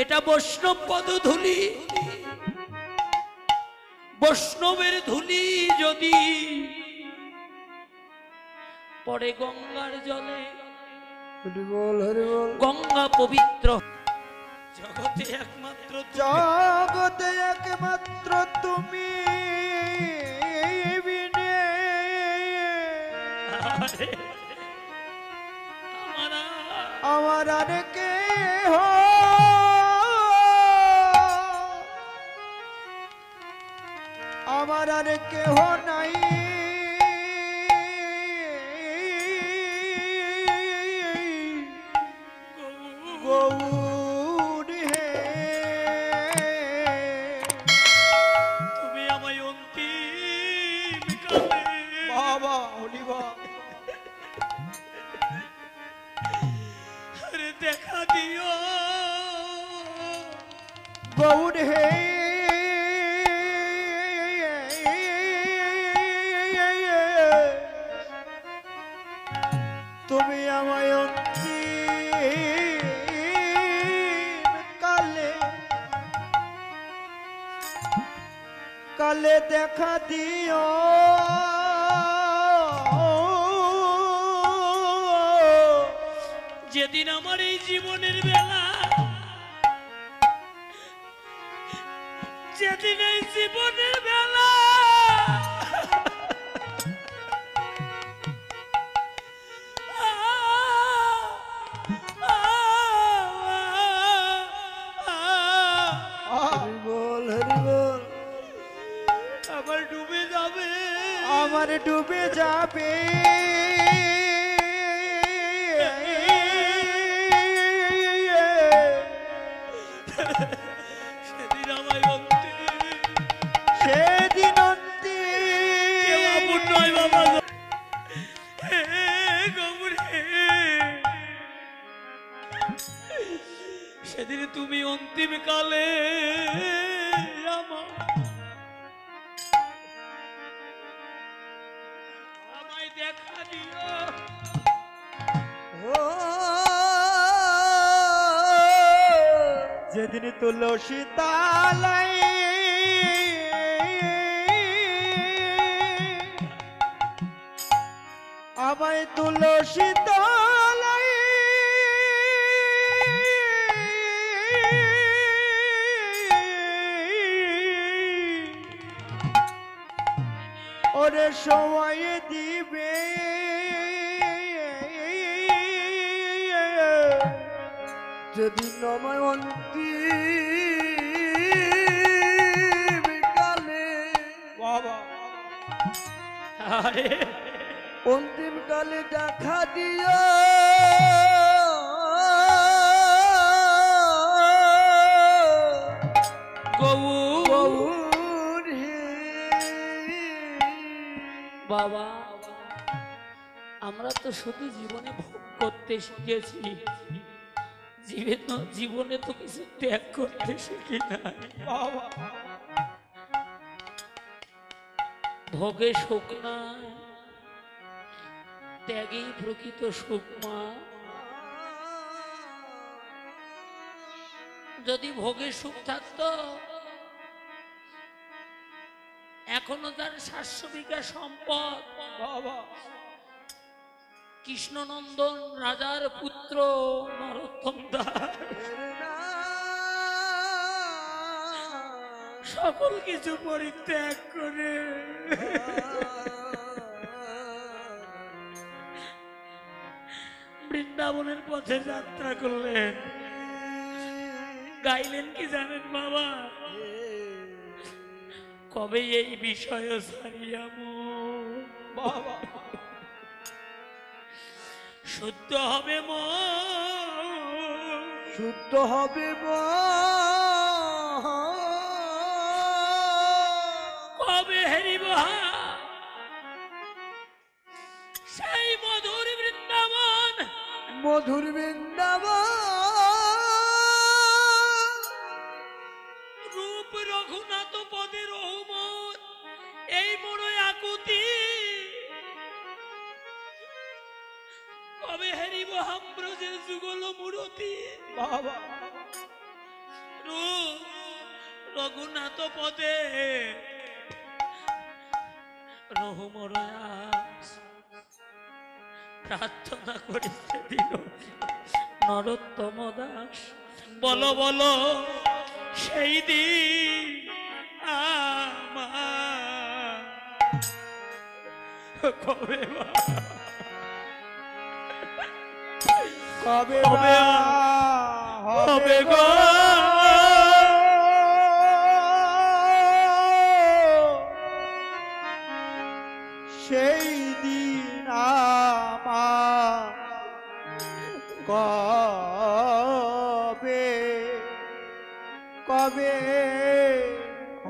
এটা বৈষ্ণব পদধূলি, বৈষ্ণবের ধূলি যদি পড়ে গঙ্গার জলে, গঙ্গা পবিত্র। জগতে একমাত্র তুমি বিনে আমার আর কেহ আমার আর কেহ নাই। গৌর হে তুমি আমায় অন্তিম কালে বাবা হলিবা আরে দেখা দিও গৌর হে। তুমি আমায় কালে দেখা দিও। যেদিন আমার এই জীবনের বেলা, যেদিন এই জীবনের বেলা আমার ডুবে যাবে, সেদিন আমায় সেদিন নয় বাবা সেদিন তুমি অন্তিম কালে আমায় দেখা দিও। যেদিন তুলসী তালাই আমায় তুলসী তালাই ওরে সময় দিবে, যদি আমায় অন্তিম কালে বাবা অন্তিম কালে দেখা দিও। গৌর হে বাবা, আমরা তো শুধু জীবনে ভোগ করতে শিখেছি, জীবনে তো কিছু ত্যাগ করতে শিখি নাই বাবা। ভোগে সুখ না, ত্যাগেই প্রকৃত সুখ মা। যদি ভোগে সুখ থাকতো এখনো তার 700 বিঘা সম্পদ বাবা, কৃষ্ণনন্দন রাজার পুত্র নরোত্তম দাস সকল কিছু পরিত্যাগ করে বৃন্দাবনের পথে যাত্রা করলেন। গাইলেন কি জানেন বাবা? কবে এই বিষয় ছাড়িয়ামু বাবা, শুদ্ধ হবে মন, শুদ্ধ হবে কবে হেরিব সেই মধুর বৃন্দাবন, মধুর বৃন্দাবন, রূপ রঘুনাথ পদের রহমত, এই মোড়ে আকুতি কবে হেরিব হাম্ব্রজের যুগল মূরতি বাবা। রঘুনাথ পদে রহুমর প্রার্থনা করিতে দিল নরোত্তম দাস। বলো বলো সেই দিন কবে কবে হবে গো সেই দিন কবে কবে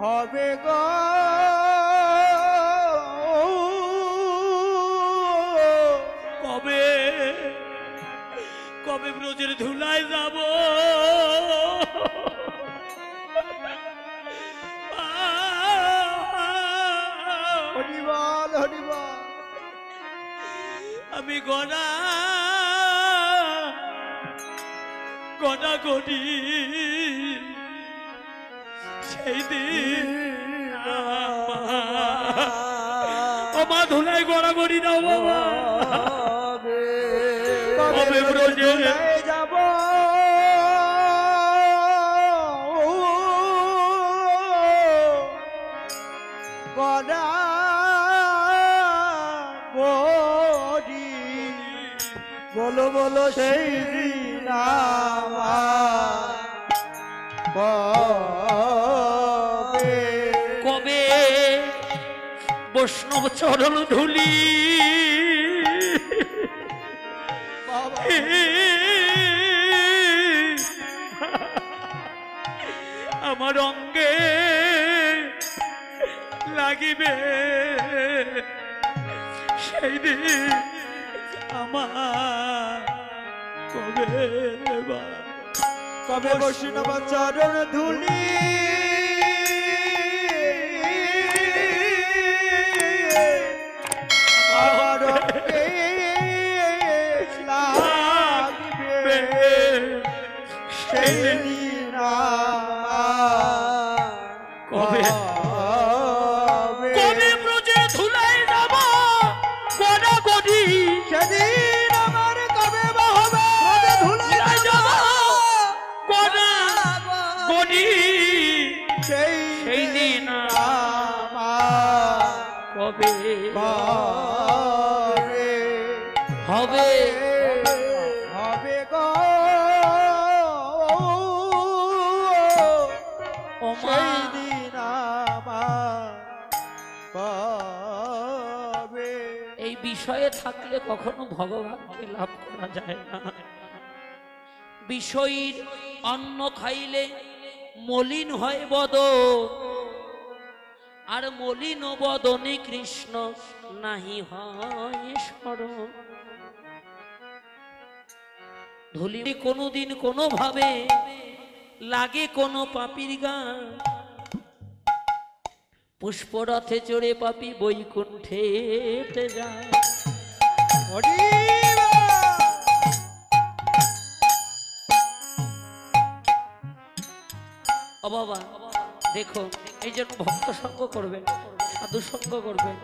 হবে গো কবে কবে ব্রজের ধুলায় যাব হরিবল হরিবল আমি গড়া গড়া গড়ি সেই দিন ও মা ধুলায় গড়া গড়ি দাও বাবা কবে ব্রজে যাব গড়া গড়ি বলো বলো সেই দিন কবে বৈষ্ণব চরণ ধুলি আমার অঙ্গে লাগিবে সেই দিন আমার কবে কবে বৈষ্ণব চরণ ধুলি আমার লাগিবে সেই দিন কবে কবে ব্রজে ধুলাই যাব গড়া গড়ি সেদিন আমার কবে বা হবে ধুলাই যাব গড়া গড়ি সেই দিন কবে হবে হবে গো সেই দিন কবে এই বিষয়ে থাকলে কখনো ভগবানকে লাভ করা যায় না। বিষয়ীর অন্ন খাইলে মলিন হয় বদন, আর মলিন বদনে কৃষ্ণ নাহি হয় স্মরণ। ধুলি কোনোদিন কোনো ভাবে লাগে কোনো পাপীর গান, পুষ্পরথে চড়ে পাপী বৈকুণ্ঠে যায়। ও বাবা দেখো, এই জন্য ভক্ত সঙ্গ করবেন, সাধু সঙ্গ করবেন,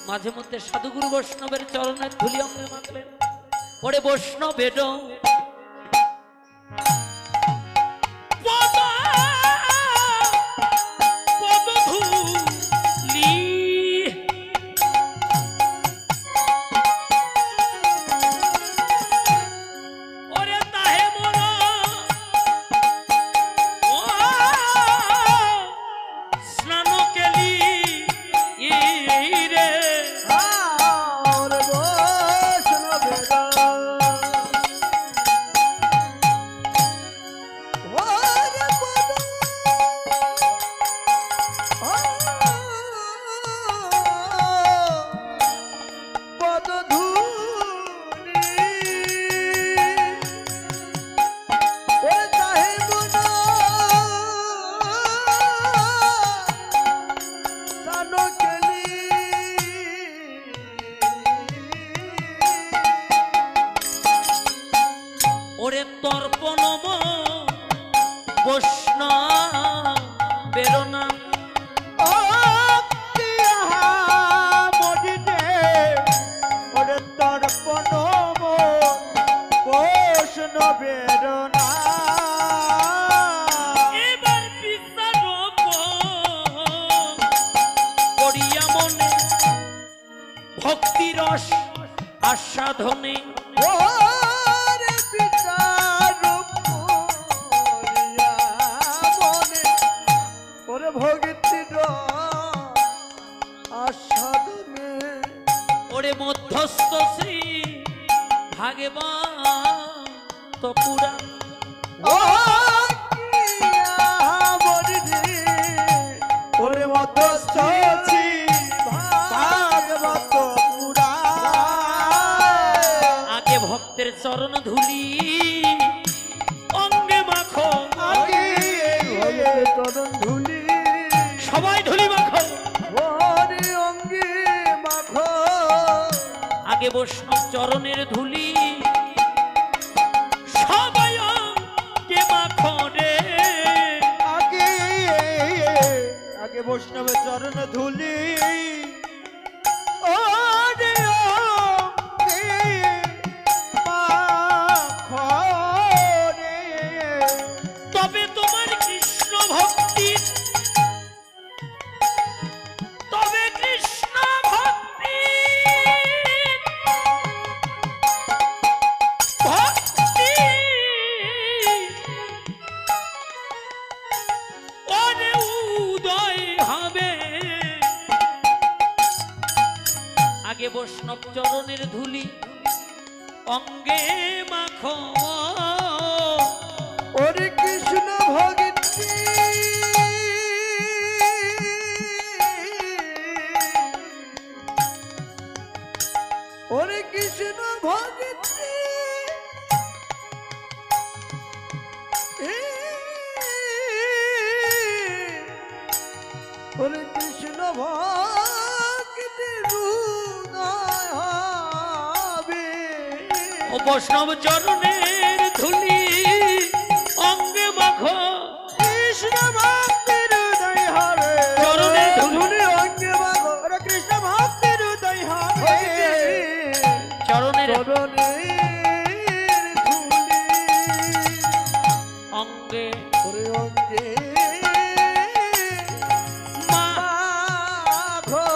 মাঝে মধ্যে সাধুগুরু বৈষ্ণবের চরণের ধুলি অঙ্গে মাখলেন। ওরে বৈষ্ণব এডো বেরোনা ও কিয়া মরিতে ওরে তর্পণ বৈষ্ণবের না এবার বিচারক করিয়া মনে ভক্তি রস আস্বাদনে ওরে বিচারক করিয়া মনে ওরে ভক্তির আস্বাদনে ওরে মধ্যস্থ শ্রী ভাগবত পুরাণ ও কিয়া মরিতে ওরে মধ্যস্থ ভাগবত পুরাণ আগে ভক্তের চরণ ধুলি অঙ্গে মাখো আগে চরণ ধুলি সবাই ধুলি মাখো ওরে অঙ্গে মাখো আগে বৈষ্ণব চরণের ধুলি সবাই অঙ্গে মাখো রে আগে আগে বৈষ্ণবের চরণ ধুলি ওরে অঙ্গে মাখো রে তবে তোমার কৃষ্ণ ভক্তির তবে কৃষ্ণ ভক্তি ভক্তি ওরে উদয় হবে আগে বৈষ্ণব চরণের ধুলি অঙ্গে মাখো ওরে কৃষ্ণ ভক্তি ওরে কৃষ্ণ ভক্তি ওরে কৃষ্ণ ভক্তি হৃদয় হবে ও বৈষ্ণব চরণের ধুলি অঙ্গে মাখো কৃষ্ণ ভক্তির হৃদয় হবে চরণের ধুলি অঙ্গে মাখো ওরে কৃষ্ণ ভক্তির হৃদয় হবে চরণের চরণের ধুলি অঙ্গে ওরে অঙ্গে মাখো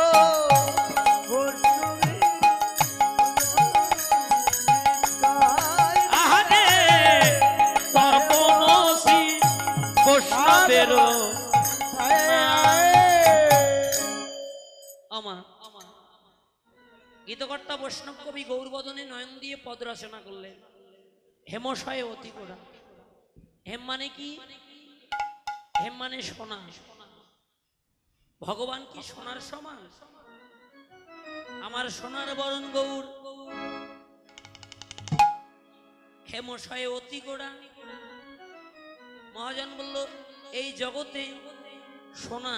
বৈষ্ণবের গায় আহারে তর্পণ শ্রী বৈষ্ণবের আমার গীতকর্তা বৈষ্ণব কবি গৌরবদনে নয়ন দিয়ে পদ রচনা করলেন হেমশয়ে অতি গোড়া হেম মানে কি হেম মানে সোনা ভগবান কি সোনার সমান আমার সোনার বরণ গৌর হেমশয়ে অতি গোড়া মহাজন বলল এই জগতে সোনা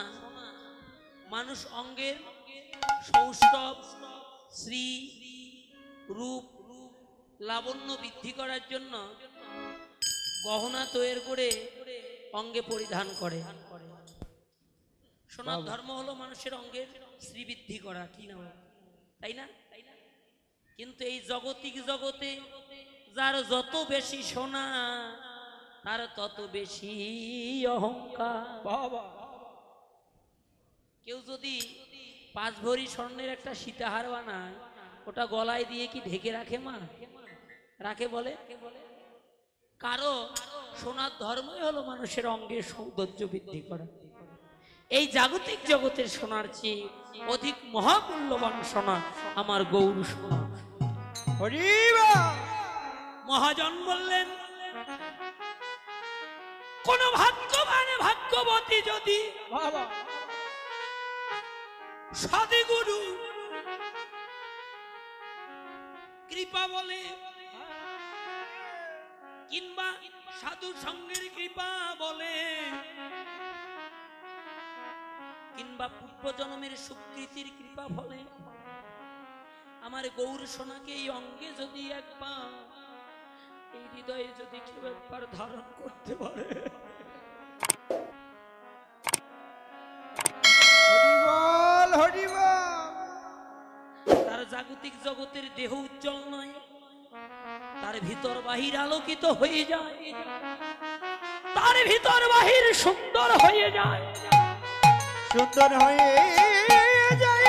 মানুষ অঙ্গের সৌষ্ঠব শ্রী রূপ লাবণ্য বৃদ্ধি করার জন্য গহনা তৈরি করে অঙ্গে পরিধান করে সোনার ধর্ম হলো মানুষের অঙ্গের শ্রীবৃদ্ধি করা কি না তাই না কিন্তু এই জগতিক জগতে যার যত বেশি সোনা তার তত বেশি অহংকার বাবা কেউ যদি 5 ভরি স্বর্ণের একটা সীতাহার বানায় ওটা গলায় দিয়ে কি ঢেকে রাখে মা রাখে বলে কারো সোনার ধর্মই হলো মানুষের অঙ্গের সৌন্দর্য বৃদ্ধি করা এই জাগতিক জগতের সোনার চেয়ে অধিক মহামূল্যবান সোনা আমার গৌর সোনা হরিবা মহাজন বললেন কোন ভাগ্যবানে ভাগ্যবতী যদি বাবা সাধু গুরু কৃপা বলে কিংবা সাধু সঙ্গের কৃপা বলে কিংবা পূর্বজন্মের সুকৃতির কৃপা বলে আমার গৌর সোনাকে এই অঙ্গে যদি একবার এই হৃদয়ে যদি কেউ একবার ধারণ করতে পারে জাগতিক জগতের দেহ উজ্জ্বল নয়, তার ভিতর বাহির আলোকিত হয়ে যায়, তার ভিতর বাহির সুন্দর হয়ে যায়, সুন্দর হয়ে যায়।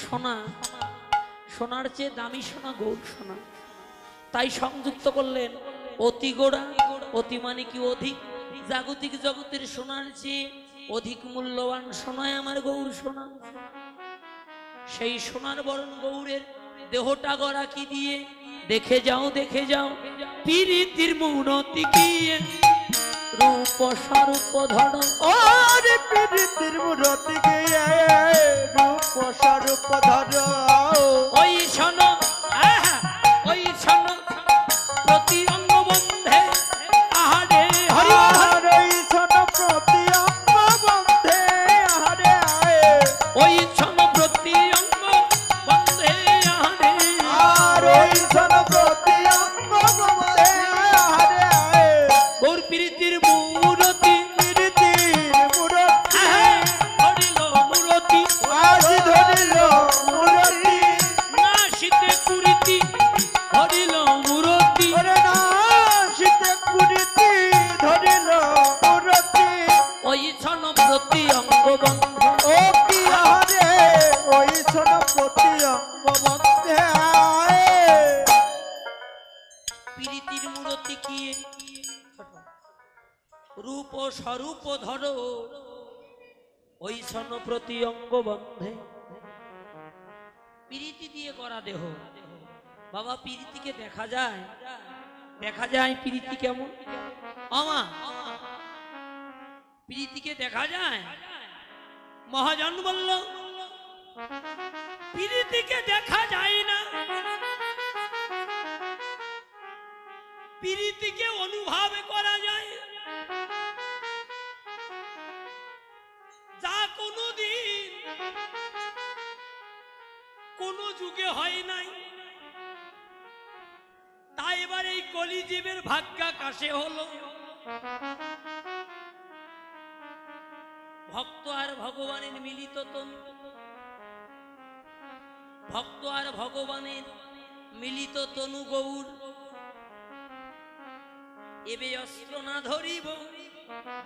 সোনা, সোনার চেয়ে দামি সোনা গৌর সোনা। তাই সংযুক্ত করলেন অতি গোড়া, অতি মানে কি অধিক। জাগতিক জগতের সোনার চেয়ে অধিক মূল্যবান সোনায় আমার গৌর সোনা। সেই সোনার বরণ গৌরের দেহটা গড়া কি দিয়ে? দেখে যাও, দেখে যাও, পিরিতির মূরতি কি রূপ স্বরূপ ধর। ওরে প্রীতির মূরতি গিয়ে রূপ স্বরূপ ধর। ওই শোনো, ওই শোনো প্রতি অঙ্গ বন্ধে আহারে হরি আর ওই শোন প্রতি অঙ্গ বন্ধে আহারে ওই শোনো প্রতি অঙ্গ বন্ধে আহারে। আর ওই শোন প্রতি অঙ্গ বন্ধে আহারে গৌর প্রীতির মূরতি প্রীতির মূরতি ধরিল মূরতি আজ ধরিল মূরতি। না শীতে কুড়িতি ধরিল মূরতি। ওরে না শীতে কুড়িতি ধরিল মূরতি। ওই শোন প্রতি অঙ্গ বন্ধে ও কি আহারে ওই শোন প্রতি অঙ্গ বন্ধে প্রীতির মূরতি কি রূপ ও স্বরূপ ধরো। ওই শোন প্রতি অঙ্গ বন্ধে প্রীতি দিয়ে করা দেহ। বাবা প্রীতিকে দেখা যায়, দেখা যায় প্রীতি কেমন? আমা প্রীতিকে দেখা যায়? মহাজন বলল প্রীতিকে দেখা যায় না, প্রীতিকে অনুভব করা যায়। যা কোনদিন কোন যুগে হয় নাই, তাই এবার এই কলিজীবের ভাগ্যাকাশে হলো। ভক্ত আর ভগবানের মিলিত তনু, ভক্ত আর ভগবানের মিলিত তনু গৌর। এবে অস্ত্র না ধরিব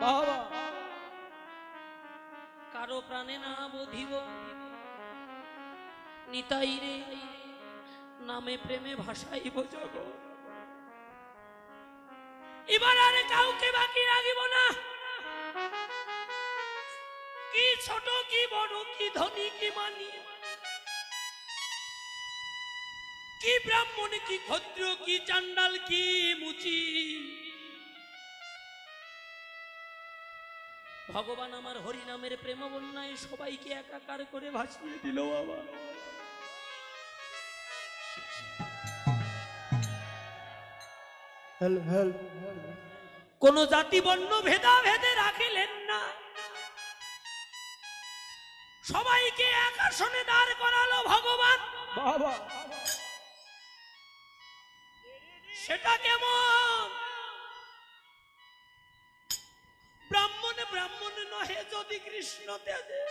বাবা কারো প্রাণে না বধিব। নিতাই রে নামে প্রেমে ভাসাইব জগৎ। এবার আর কাউকে বাকি রাখিব না। কি ছোট কি বড়, কি ধনী কি মানি, কি ব্রাহ্মণ কি ক্ষত্রিয়, কি চান্ডাল কি মুচি, ভগবান আমার হরি নামের প্রেম বন্যায় সবাইকে একাকার করে ভাসিয়ে দিল। বাবা কোন জাতি বর্ণ ভেদা ভেদে রাখিলেন না, সবাইকে এক আসনে দাঁড় করালো ভগবান। বাবা সেটা কেমন? ব্রাহ্মণ ব্রাহ্মণ নহে যদি কৃষ্ণ তেজে,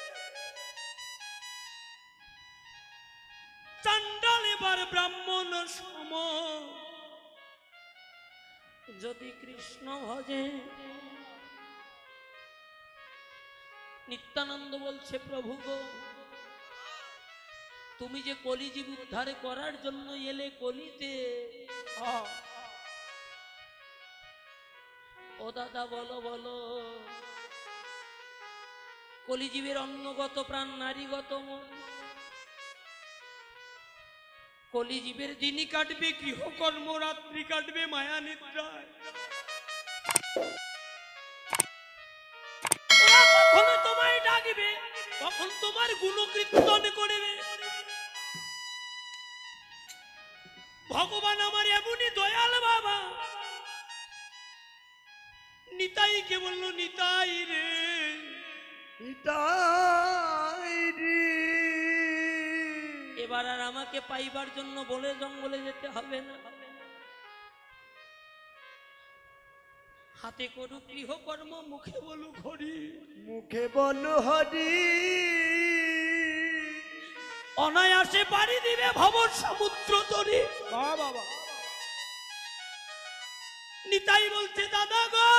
চান্ডাল এবার ব্রাহ্মণ সম যদি কৃষ্ণ ভজে। নিত্যানন্দ বলছে প্রভু গো, তুমি যে কলিজীব উদ্ধার করার জন্য এলে কলিতে, ও দাদা বলো বলো, কলিজীবের অন্নগত প্রাণ নারীগত মন, কলিজীবের দিনই কাটবে গৃহকর্ম, রাত্রি কাটবে মায়া নিদ্রায়। ওরা কখনো তোমায় ডাকবে, কখন তোমার গুণকীর্তন করবে। ভগবান আমার এমনই দয়াল বাবা। নিতাইকে বলল নিতাই রে, এবার আর আমাকে পাইবার জন্য বলে জঙ্গলে যেতে হবে না। হাতে করু গৃহকর্ম, মুখে বলু হরি। মুখে বলো হরি। অনায়াসে পাড়ি দিবে ভব সমুদ্র তরে। বাবা নিতাই বলছে দাদা গো,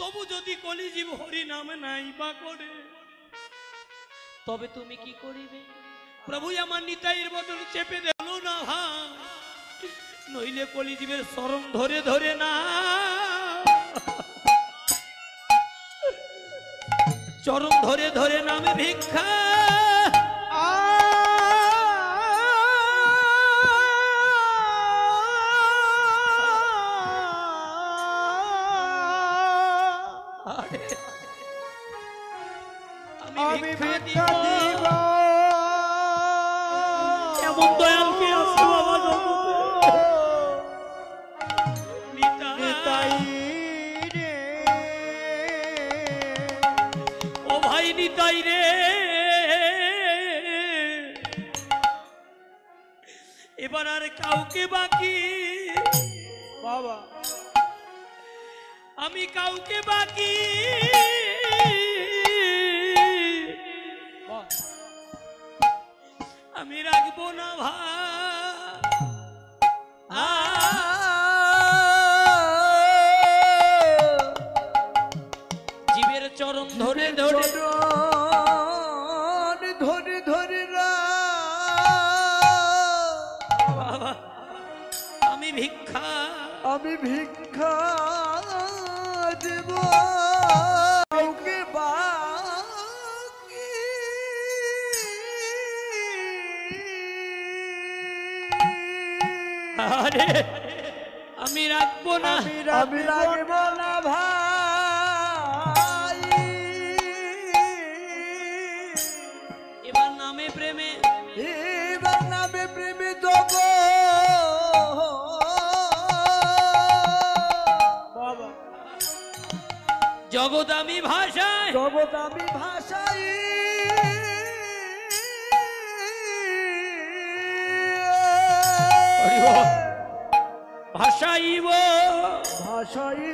তবু যদি কলিজীব হরি নাম নাই বা করে, তবে তুমি কি করিবে? প্রভু আমার নিতাইয়ের বদল চেপে দিল না ভাই, নইলে কলিজীবের শরণ ধরে ধরে না চরণ ধরে ধরে নামে ভিক্ষা। আমি ভিক্ষা দিব। এমন দয়াল কে আছে বাবা জগতে? নিতাই রে, ও ভাই নিতাই রে, এবার আর কাউকে বাকি, বাবা আমি কাউকে বাকি আমি রাখবো না ভাই। জীবের চরণ ধরে ধরে ধরে ধরে বাবা আমি ভিক্ষা, আমি ভিক্ষা দেব কাউকে বাকি। আরে আমি রাখবো না, আমি রাখবো না ভাই। এবার নামে প্রেমে, এবার নামে প্রেমে দেব বাবা। জগৎ আমি ভাষায়, জগৎ আমি ভাষাই ভাষাইব ভাষাই